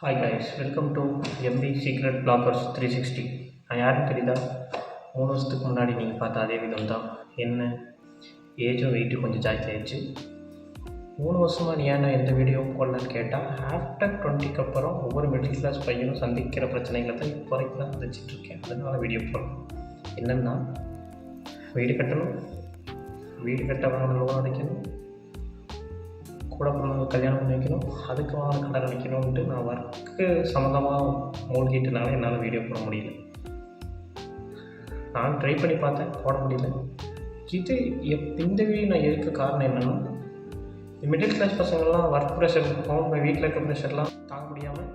Hi guys, welcome to MP secret bloggers 360. நான் யாருன்னு தெரியுதா? 3 வருஷத்துக்கு முன்னாடி நீங்கள் பார்த்த அதே விதம் தான். என்ன ஏஜும் வெயிட்டும் கொஞ்சம் ஜாஸ்தி ஆயிடுச்சு. 3 வருஷமாக நீ ஏன்னா எந்த வீடியோவும் போடலன்னு கேட்டால், ஆஃப்டர் 20க்கு அப்புறம் ஒவ்வொரு மிடில் கிளாஸ் பையனும் சந்திக்கிற பிரச்சனைகளை தான் இப்போ வரைக்கும் தான் சந்திச்சிட்ருக்கேன். அதனால் வீடியோ போடணும். என்னென்னா, வீடு கட்டணும், வீடு கட்ட வாங்கின லோன் அடைக்கணும், கூட பிறந்தவங்க கல்யாணம் பண்ணி வைக்கணும், அதுக்கு வாங்க கடன் அடைக்கணும்ன்ட்டு நான் ஒர்க்கு சம்மந்தமாக மூழ்கிட்டனால என்னால் வீடியோ போட முடியல. நான் ட்ரை பண்ணி பார்த்தேன், போட முடியல. இது இந்த வீடியோ நான் இருக்க காரணம் என்னென்னா, மிடில் கிளாஸ் பசங்கள்லாம் ஒர்க் ப்ரெஷர் இருக்கும், இப்போ வீட்டில் இருக்க ப்ரெஷர்லாம் தாங்க முடியாமல்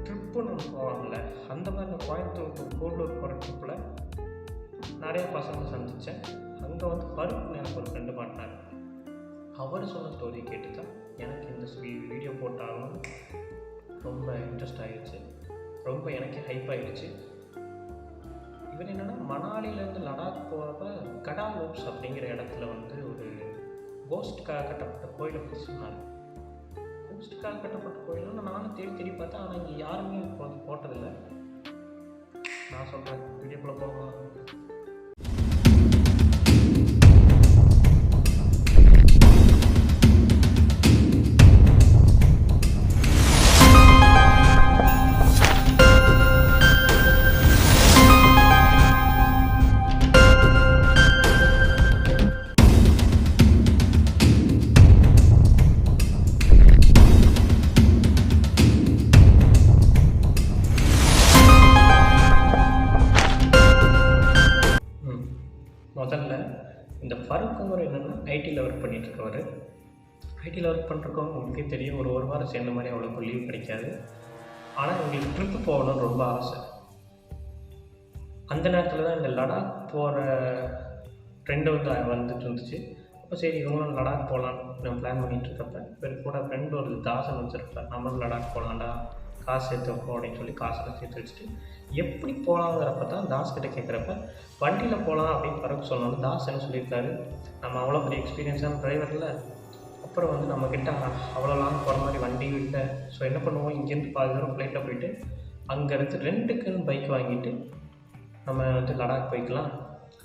ட்ரிப்புன்னு ஒன்று போவாங்கள்ல, அந்த மாதிரி நான் கோயம்புத்தூர் கூடலூர் போகிற ட்ரிப்பில் நிறைய பசங்களை சந்தித்தேன். அங்கே வந்து பருப்புன்னு எனக்கு ஒரு ஃப்ரெண்டு மாட்டினார். அவர் சொன்ன ஸ்டோரியை கேட்டு தான் எனக்கு இந்த வீடியோ போட்டாலும் ரொம்ப இன்ட்ரெஸ்ட் ஆகிடுச்சு, ரொம்ப எனக்கு ஹைப் ஆகிடுச்சு. இவர் என்னென்னா, மணாலியிலேருந்து லடாக் போகிறப்ப கடா லூப்ஸ் அப்படிங்கிற இடத்துல வந்து ஒரு கோஸ்ட்டுக்காக கட்டப்பட்ட கோயிலை பற்றி சொன்னார். கோஸ்ட்டுக்காக கட்டப்பட்ட கோயில்னு நானும் தேடி பார்த்தேன். ஆனால் இங்கே யாருமே போட்டதில்லை. நான் சொல்கிறேன், வீடியோக்குள்ளே போகலாம். முதல்ல இந்த ஃபருக்குங்கிற என்னென்னா, ஐடியில் ஒர்க் பண்ணிகிட்ருக்கவர். ஐடியில் ஒர்க் பண்ணுறவங்க உங்களுக்கே தெரியும், ஒரு வாரம் சேர்ந்த மாதிரி அவ்வளோக்கு லீவ் கிடைக்காது. ஆனால் எங்களுக்கு ட்ரிப்பு போகணும்னு ரொம்ப ஆசை. அந்த நேரத்தில் தான் இந்த லடாக் போகிற ட்ரெண்டு வந்துட்டு இருந்துச்சு. அப்போ சரி, இவங்களும் லடாக் போகலான்னு நான் பிளான் பண்ணிகிட்ருக்கப்ப, இவர் கூட ஃப்ரெண்டு ஒரு தாசன் வச்சுருப்பேன். நம்மளும் லடாக் போகலான்டா, காசு சேர்த்து வைப்போம் அப்படின்னு சொல்லி காசெல்லாம் சேர்த்து வச்சுட்டு எப்படி போகலாங்கிறப்ப தான் தாஸ்கிட்ட கேட்குறப்ப, வண்டியில் போகலாம் அப்படின்னு பறக்க சொன்னாலும் தாஸ் என்ன சொல்லியிருக்காரு, நம்ம அவ்வளோ பெரிய எக்ஸ்பீரியன்ஸான டிரைவரில், அப்புறம் வந்து நம்மக்கிட்ட அவ்வளோ லாங் போகிற மாதிரி வண்டி இல்லை. ஸோ என்ன பண்ணுவோம், இங்கேருந்து பாதி தூரம் ஃப்ளைட்டில் போயிட்டு அங்கேருந்து ரெண்டுக்குன்னு பைக் வாங்கிட்டு நம்ம வந்து லடாக் போய்க்கலாம்.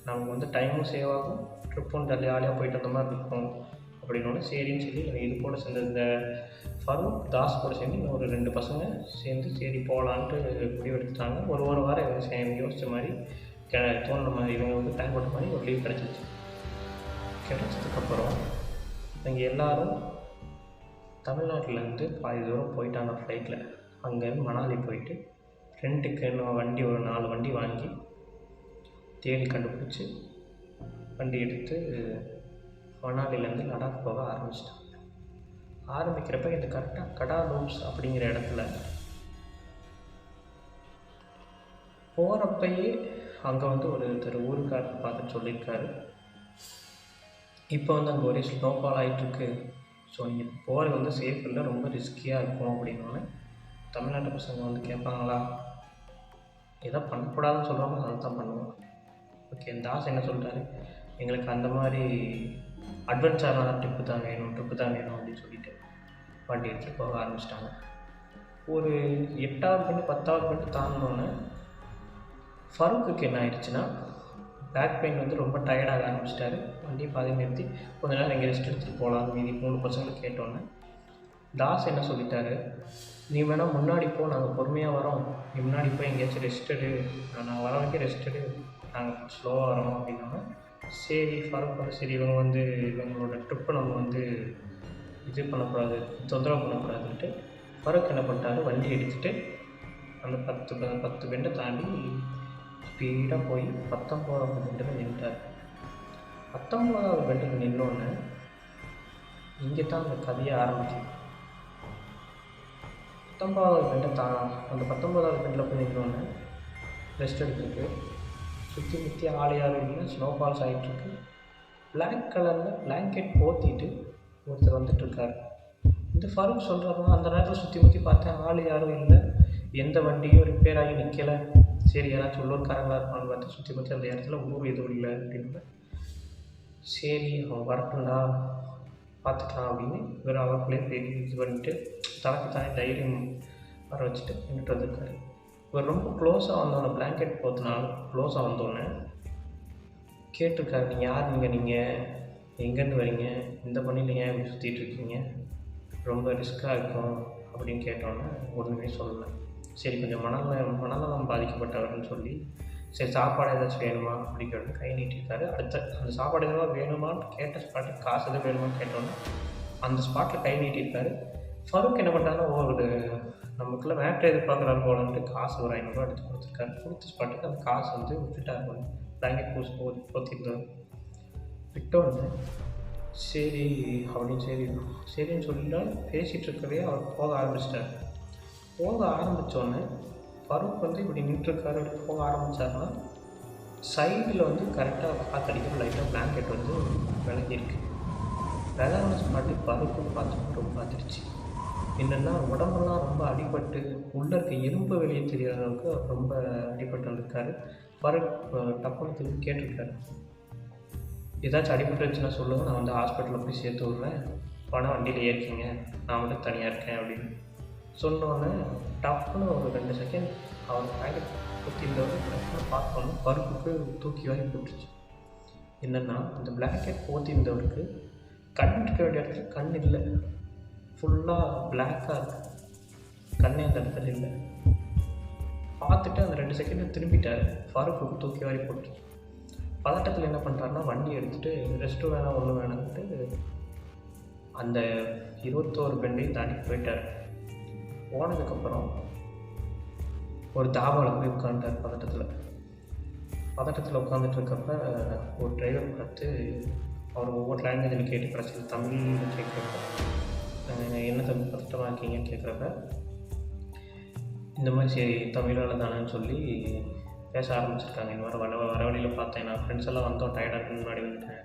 நமக்கு வந்து டைமும் சேவ் ஆகும், ட்ரிப்பும் ஜாலியாக போயிட்டு வந்த மாதிரி இருக்கும் அப்படின்னு. சரின்னு சொல்லி இது கூட சேர்ந்து இந்த ஃபரூக் தாஸ் கூட சேர்ந்து இன்னும் ஒரு 2 பசங்க சேர்ந்து சரி போகலான்ட்டு முடிவெடுத்துட்டாங்க. ஒரு வாரம் இவங்க யோசித்த மாதிரி தோணுன மாதிரி இவங்க வந்து டைம் போட்ட மாதிரி ஒரு லீவ் கிடச்சிச்சு. கிடைச்சதுக்கப்புறம் இவங்க எல்லோரும் தமிழ்நாட்டிலேருந்து பாதி தூரம் போயிட்டாங்க ஃப்ளைட்டில். அங்கேருந்து மணாலி போயிட்டு ரெண்டுக்குன்னு வண்டி ஒரு 4 வண்டி வாங்கி தேடி கண்டுபிடிச்சி வண்டி எடுத்து மணாலிலேருந்து லடாக் போக ஆரம்பிச்சிட்டாங்க. ஆரம்பிக்கிறப்ப இந்த கரெக்டாக கடா லூப்ஸ் அப்படிங்கிற இடத்துல போகிறப்பயே அங்கே வந்து ஒருத்தர் ஊருக்காரர் பார்த்துட்டு சொல்லியிருக்காரு, இப்போ வந்து அங்கே ஒரே ஸ்னோஃபால் ஆகிட்டுருக்கு, ஸோ நீங்கள் போகிறது வந்து சேஃப் இல்லை, ரொம்ப ரிஸ்கியாக இருக்கும் அப்படின்னோடனே தமிழ்நாட்டு பசங்க வந்து கேட்பாங்களா, எதோ பண்ணக்கூடாதுன்னு சொல்கிறவங்க அதை தான் பண்ணுவோம். ஓகே, தாஸ் என்ன சொல்கிறாரு, எங்களுக்கு அந்த மாதிரி அட்வென்ச்சரான ட்ரிப்பு தான் வேணும் அப்படின்னு சொல்லிட்டு வண்டி எடுத்துகிட்டு போக ஆரம்பிச்சிட்டாங்க. ஒரு 8வது பண்ணி 10வது பண்ணி தாண்டினோன்னே ஃபருக்குக்கு என்ன ஆயிடுச்சுன்னா, பேக் பெயின் வந்து ரொம்ப டயர்டாக ஆரம்பிச்சிட்டாரு. வண்டி பாதி நிறுத்தி கொஞ்ச நேரம் எங்கே ரெஸ்ட் எடுத்துகிட்டு போகலாம் மீதி 3 பசங்களுக்கு கேட்டோன்னே தாஸ் என்ன சொல்லிட்டாரு, நீ வேணால் முன்னாடி போ, நாங்கள் பொறுமையாக வரோம், நீ முன்னாடி போய் எங்கேயாச்சும் ரெஸ்ட் எடு, நாங்கள் வர வரைக்கும் ரெஸ்ட் எடு, நாங்கள் ஸ்லோவாக வரோம் அப்படின்னாங்க. சரி ஃபருக் வந்து சரி இவங்க வந்து இவங்களோட ட்ரிப்பை நம்ம வந்து இது பண்ணக்கூடாது, தொந்தரவு பண்ணக்கூடாதுன்ட்டு ஃபருக் என்ன பண்ணிட்டாரு, வண்டி எடுத்துகிட்டு அந்த 10 பெண்டை தாண்டி ஸ்பீடாக போய் 19வது பெண்டில் நின்றுட்டார். 19வது பெண்டில் நின்னோடனே இங்கே தான் அந்த கதையை ஆரம்பிக்குது. 19வது பெண்டை அந்த 19வது பெண்டில் போய் நின்னோடனே ரெஸ்ட் எடுத்துருக்கு. சுற்றி முற்றி ஆள் யாரும் இல்லை, ஸ்னோஃபால்ஸ் ஆகிட்டுருக்கு. பிளாக் கலரில் பிளாங்கெட் போத்திட்டு ஒருத்தர் வந்துட்டுருக்கார். இந்த ஃபருக் சொல்கிறப்ப அந்த நேரத்தில் சுற்றி முற்றி பார்த்தேன், ஆள் யாரும் இல்லை, எந்த வண்டியும் ரிப்பேர் ஆகி நிற்கலை. சரி யாராச்சும் உள்ளூர்காரங்களாக இருப்பான்னு பார்த்து சுற்றி முற்றி அந்த இடத்துல ஊர் எதுவும் இல்லை அப்படின்னு. சரி அவன் வரட்டும்டா, பார்த்துக்கலாம் அப்படின்னு இவர் அவருக்குள்ளே இது பண்ணிட்டு தனக்கு தானே தைரியம் வர வச்சுட்டு நின்றுட்டு வந்திருக்காரு. இவர் ரொம்ப க்ளோஸாக வந்தோடனே பிளாங்கெட் போத்தினாலும் க்ளோஸாக வந்தோடனே கேட்டிருக்காரு, நீங்கள் யார், நீங்கள் எங்கேருந்து வரீங்க, இந்த பண்ணியில் ஏன் இப்படி சுற்றிட்டு இருக்கீங்க, ரொம்ப ரிஸ்க்காக இருக்கும் அப்படின்னு கேட்டோன்னே ஒன்றுமே சொல்லலை. சரி கொஞ்சம் மனநலம் பாதிக்கப்பட்டவர்னு சொல்லி சரி சாப்பாடு ஏதாச்சும் வேணுமா அப்படின்னு கேட்டு கை நீட்டிருக்காரு. அந்த சாப்பாடு எதாவது வேணுமான்னு கேட்ட ஸ்பாட்டுக்கு காசு எதுவும் வேணுமான்னு கேட்டோன்னே அந்த ஸ்பாட்டில் கை நீட்டிருக்காரு. ஃபருக் என்ன பண்ணுறாங்கன்னா ஒரு நமக்குள்ளே மேட்ரு எதிர்பார்க்குறாரு போலன்ட்டு காசு ஒரு 500 எடுத்து கொடுத்துருக்காரு. கொடுத்த ஸ்பாட்டுக்கு அந்த காசு வந்து விட்டுட்டார் போல. பிளாங்கெட் போத்திருந்தார். விட்டோன்னு சரி அப்படின்னு சரின்னு சொல்லிட்டால் பேசிகிட்டு இருக்கவே அவர் போக ஆரம்பிச்சிட்டார். போக ஆரம்பித்தோடனே ஃபருக் வந்து இப்படி நின்றுருக்காரு. இப்படி போக ஆரம்பித்தாருன்னா சைடில் வந்து கரெக்டாக காற்றடிக்கிற லைட்டாக பிளாங்கெட் வந்து விலகிருக்கு. விலகின ஸ்பாட்டு ஃபருக்கும் பார்த்துருச்சு. என்னென்னா உடம்பெல்லாம் ரொம்ப அடிபட்டு உள்ளே இருக்க எலும்பு வெளியே தெரியாத அளவுக்கு ரொம்ப அடிபட்டு வந்திருக்காரு. ஃபருக் டப்புன்னு கேட்டிருக்காரு, ஏதாச்சும் அடிபட்டுருச்சுன்னா சொல்லுங்கள், நான் வந்து ஹாஸ்பிட்டலில் போய் சேர்த்து விட்றேன், பணம் வண்டியில் ஏறிக்கிங்க, நான் மட்டும் தனியாக இருக்கேன் அப்படின்னு சொன்னோன்னே டப்புன்னு ஒரு 2 செகண்ட் அவர் பேக்கெட் போத்திருந்தவர் டப்புன்னு பார்த்தோன்னே ஃபருக்குக்கு தூக்கி வாங்கி போட்டுருச்சு. என்னென்னா அந்த பிளாங்கெட் போத்திருந்தவருக்கு கண் இருக்க வேண்டிய இடத்துல கண் இல்லை, ஃபுல்லாக பிளாக்காக இருக்குது, கண்ணே அந்த இடத்துல இல்லை. பார்த்துட்டு அந்த 2 செகண்ட் திரும்பிட்டார். ஃபருக்குக்கு தூக்கி வாரி போட்டு பதட்டத்தில் என்ன பண்ணுறாருன்னா வண்டி எடுத்துகிட்டு ரெஸ்ட்டும் வேணாம் ஒன்றும் வேணாம்ட்டு அந்த 21 பெண்டையும் தாண்டி போயிட்டார். போனதுக்கப்புறம் ஒரு தாபாவில் போய் உட்காந்துட்டார். பதட்டத்தில் உட்காந்துட்டு ஒரு டிரைவர் பார்த்து அவர் ஒவ்வொரு லாங்குவேஜில் கேட்டு கிடச்சிது. தமிழில் கேட்குறப்ப என்ன தம்பி பதட்டமாக இருக்கீங்கன்னு கேட்குறப்ப இந்த மாதிரி சரி தமிழால் தானேன்னு சொல்லி பேச ஆரம்பிச்சிருக்காங்க. இந்த மாதிரி வர வழியில் பார்த்தேன், நான் ஃப்ரெண்ட்ஸ் எல்லாம் வந்தோம், டயர்டாக முன்னாடி வந்துட்டேன்,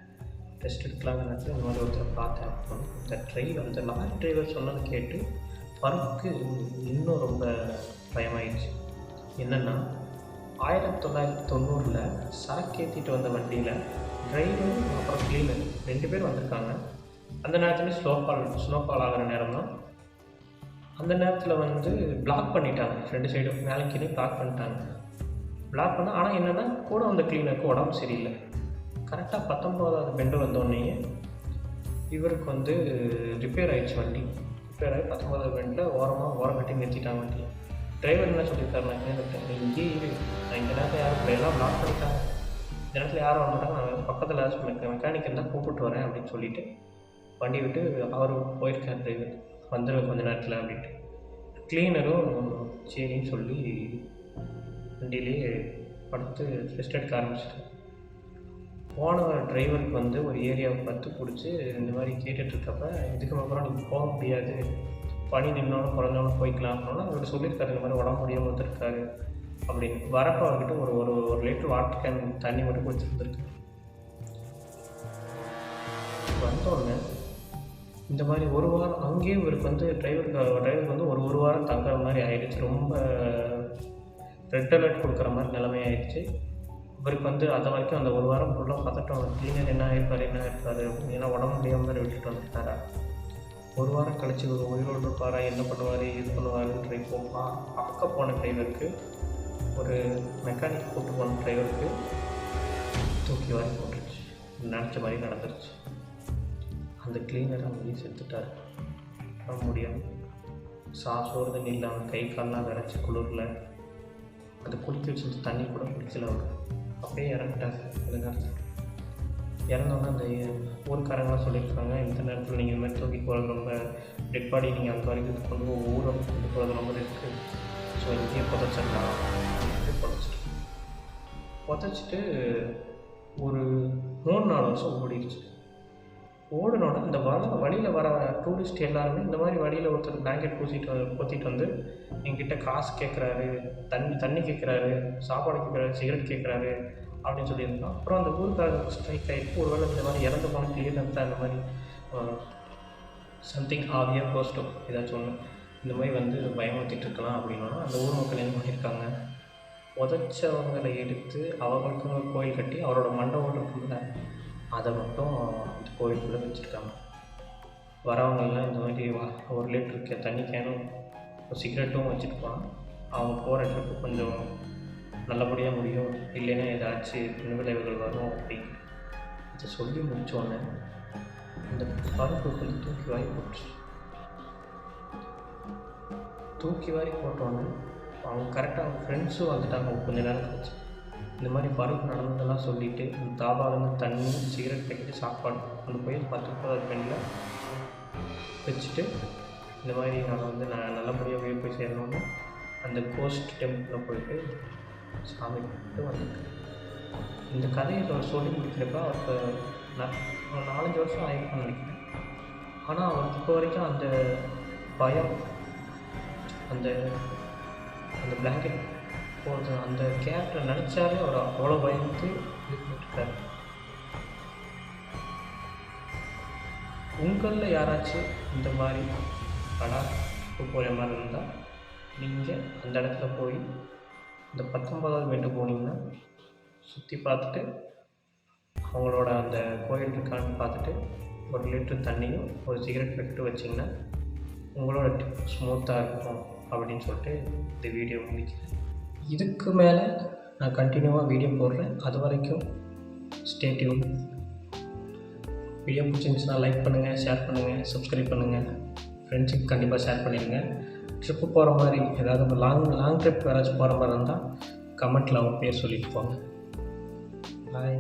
டெஸ்ட் எடுக்கலாம்னு நேரத்தில் இந்த மாதிரி ஒருத்தரை பார்த்தேன். அந்த லாரி டிரைவர் சொன்னதை கேட்டு ஃபருக்கு இன்னும் ரொம்ப பயமாயிடுச்சு. என்னென்னா 1990 சரக்கு ஏற்றிட்டு வந்த வண்டியில் டிரைவர் அப்புறம் கிளீனர் 2 பேர் வந்திருக்காங்க. அந்த நேரத்துலேயும் ஸ்னோஃபால் ஆகிற நேரம் தான். அந்த நேரத்தில் வந்து பிளாக் பண்ணிட்டாங்க, 2 சைடும் மேலே கீழே பிளாக் பண்ணிட்டாங்க. பிளாக் பண்ணால் ஆனால் என்னென்னா கூட வந்த கிளீனருக்கு உடம்பு சரியில்லை. கரெக்டாக 19வது பெண்டு வந்தோடனே இவருக்கு வந்து ரிப்பேர் ஆகிடுச்சு. வண்டி ரிப்பேர் ஆகி 19வது பெண்டில் ஓரம் கட்டி நிறுத்திட்டாங்க வண்டியை. டிரைவர் என்ன சொல்லியிருக்காரு, நான் கேட்டேன், இங்கேயே இரு, நான் இந்த நேரத்தில் யாரும் எல்லாம் பிளாக் பண்ணிட்டாங்க, இந்த நேரத்தில் யாரும் வர மாட்டாங்க, நான் பக்கத்தில் ஏதாச்சும் மெக்கானிக் இருந்தால் கூப்பிட்டு வரேன் அப்படின்னு சொல்லிவிட்டு வண்டி விட்டு அவர் போயிருக்கார். டிரைவர் வந்துடுவேன் கொஞ்ச நேரத்தில் அப்படின்ட்டு. கிளீனரும் சரின்னு சொல்லி வண்டியிலே படுத்து ரெஸ்ட் எடுக்க ஆரம்பிச்சிட்டேன். போன டிரைவருக்கு வந்து ஒரு ஏரியாவை பார்த்து பிடிச்சி இந்த மாதிரி கேட்டுட்ருக்கப்ப இதுக்கு அப்புறம் நீங்கள் போக முடியாது, பனி நின்னோன்னு குறைஞ்சோன்னு போய்க்கலாம் அப்படின்னா அவர்கிட்ட சொல்லியிருக்காரு, இந்த மாதிரி உடம்பு முடியாமல் வந்துருக்காரு அப்படின்னு. வரப்போ அவர்கிட்ட ஒரு லிட்டர் வாட்டர் கேன் தண்ணி மட்டும் குடிச்சிருந்துருக்கு. வந்தோடனே இந்த மாதிரி ஒரு வாரம் அங்கேயே இவருக்கு வந்து டிரைவருக்கு வந்து ஒரு வாரம் தங்குற மாதிரி ஆயிடுச்சு. ரொம்ப ரெட் அலர்ட் கொடுக்குற மாதிரி நிலைமை ஆயிடுச்சு. இவருக்கு வந்து அது வரைக்கும் அந்த ஒரு வாரம் ஃபுல்லாக பதட்டம், கிளீனர் என்ன ஆயிருப்பார் ஏன்னா உடம்பு முடியாமல் மாதிரி விட்டுட்டு வந்துட்டாரா. ஒரு வாரம் கழிச்சு ஒரு உயிரோடு இருப்பாரா, என்ன பண்ணுவார் இது பண்ணுவாருன்ற இப்போ பார்க்க போன டிரைவருக்கு, ஒரு மெக்கானிக் கூப்பிட்டு போன டிரைவருக்கு தூக்கி வாரி போட்டுருச்சு. நினச்ச மாதிரி நடந்துருச்சு. அந்த கிளீனர் அங்கேயே செத்துட்டார். முடியாமல் சோறு தண்ணி இல்லாமல் கை கால்லாம் விரைச்சி குளிரில் அதை குடிக்க வச்சு தண்ணி கூட குடிக்கல. அவர் அப்படியே இறந்துட்டார். அந்த நேரத்தில் இறந்தோன்னா அந்த ஊருக்காரங்களாம் சொல்லியிருக்காங்க, இந்த நேரத்தில் நீங்கள் இந்த மாதிரி தூக்கி போகிறது ரொம்ப டெட் பாடி நீங்கள் அந்த வரைக்கும் கொண்டு ஊரை கொண்டு போகிறது ரொம்ப ரிஸ்க்கு, ஸோ இங்கேயே புதைச்சிடலாம் அப்படின்னு புதைச்சிட்டு ஒரு 3-4 வருஷம் ஓடிடுச்சு. ஓடினோட இந்த வழியில் வர டூரிஸ்ட் எல்லாருமே இந்த மாதிரி வழியில் ஒருத்தர் பிளாங்கெட் போத்திட்டு வந்து என்கிட்ட காசு கேட்குறாரு, தண்ணி கேட்குறாரு, சாப்பாடு கேட்குறாரு, சிகரெட் கேட்குறாரு அப்படின்னு சொல்லியிருந்தோம். அப்புறம் அந்த ஊருக்காரருக்கு ஸ்ட்ரைக் ஆகிட்டு ஒருவேளை இந்த மாதிரி இறந்து போன கிளியர் தான் இந்த மாதிரி சம்திங் ஆவியா கோஸ்டோ ஏதாச்சும் ஒன்று இந்த மாதிரி வந்து பயமுறுத்திட்டு இருக்கலாம் அப்படின்னா அந்த ஊர் மக்கள் என்ன பண்ணியிருக்காங்க, உதச்சவங்களை எடுத்து அவங்களுக்கு ஒரு கோயில் கட்டி அவரோட மண்டபம் இருக்கும்ல அதை மட்டும் அந்த கோயிலுக்குள்ளே வச்சுருக்காங்க. வரவங்கெல்லாம் இந்த மாதிரி 1 லிட்டருக்கு தண்ணி கேனும் ஒரு சிகரெட்டும் வச்சுட்டு போனால் அவங்க போகிற ட்ரிப்பு கொஞ்சம் நல்லபடியாக முடியும், இல்லைன்னா ஏதாச்சும் பின்விளைவுகள் வரும் அப்படின்னு இதை சொல்லி முடித்தோடனே அந்த பருப்பு கொஞ்சம் தூக்கி வாரி போட்டோன்னே அவங்க கரெக்டாக அவங்க ஃப்ரெண்ட்ஸும் வந்துட்டாங்க கொஞ்சம் நேரம் கழிச்சு. இந்த மாதிரி பருப்பு நடந்ததெல்லாம் சொல்லிவிட்டு அந்த தாபாலேருந்து தண்ணி, சிகரெட் பேக்கெட்டு, சாப்பாடு கொண்டு போய் 10 பெண்ணில் வச்சுட்டு இந்த மாதிரி நான் நல்லபடியாக வீடு போய் சேரணுன்னு அந்த கோஸ்ட் டெம்பிளில் போயிட்டு சாமி கும்பிட்டு வந்துட்டேன். இந்த கதையை சொல்லி முடிக்கிறப்ப அவருக்கு ஒரு 4-5 வருஷம் ஆகிருக்குன்னு நினைக்கிறேன். ஆனால் அவருக்கு இப்போ வரைக்கும் அந்த பயம், அந்த அந்த பிளாங்கெட் போடுறது, அந்த கேரக்டரை நினச்சாலே அவர் அவ்வளோ பயந்து இது பண்ணிட்டுருக்காரு. உங்களில் யாராச்சும் இந்த மாதிரி போகிற மாதிரி இருந்தால் நீங்கள் அந்த இடத்துல போய் இந்த 19வது மீட்டு போனீங்கன்னா சுற்றி பார்த்துட்டு அவங்களோட அந்த கோயில் இருக்கான்னு பார்த்துட்டு 1 லிட்டர் தண்ணியும் ஒரு சிகரெட் பேக்கெட்டும் வச்சிங்கன்னா உங்களோட ட்ரிப் ஸ்மூத்தாக இருக்கும் அப்படின்னு சொல்லிட்டு இந்த வீடியோ முடிக்கிறேன். இதுக்கு மேலே நான் கண்டினியூவாக வீடியோ போடுறேன். அது வரைக்கும் ஸ்டே டியூன். வீடியோ பிடிச்சிருந்துச்சுன்னா லைக் பண்ணுங்கள், ஷேர் பண்ணுங்கள், சப்ஸ்கிரைப் பண்ணுங்கள், ஃப்ரெண்ட்ஸுக்கு கண்டிப்பாக ஷேர் பண்ணிடுங்க. ட்ரிப்பு போகிற மாதிரி ஏதாவது லாங் ட்ரிப் யாராச்சும் போகிற மாதிரி இருந்தால் கமெண்ட்டில் அவங்க பேர் சொல்லிட்டு போங்க. பாய்.